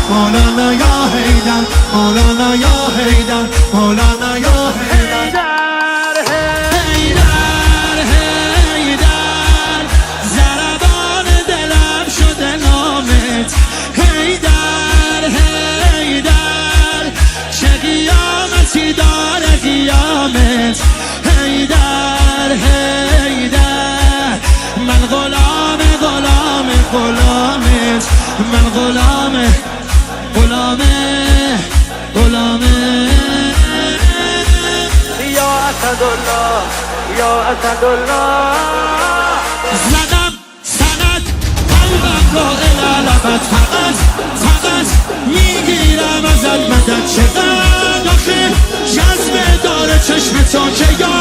مولانا یا حیدر، مولانا یا حیدر، مولانا یا حیدر. حیدر حیدر ضربان دلم شده نامت. حیدر حیدر چه قیامتی داره قیامت. حیدر حیدر من غلام غلام غلامت، من غلام غلام غلام. یا اسدالله یا اسدالله. زدم سند قلبم را الالبت، فقط فقط میگیرم ازت مدد. چقدر آخه جذبه داره چشم تو که یا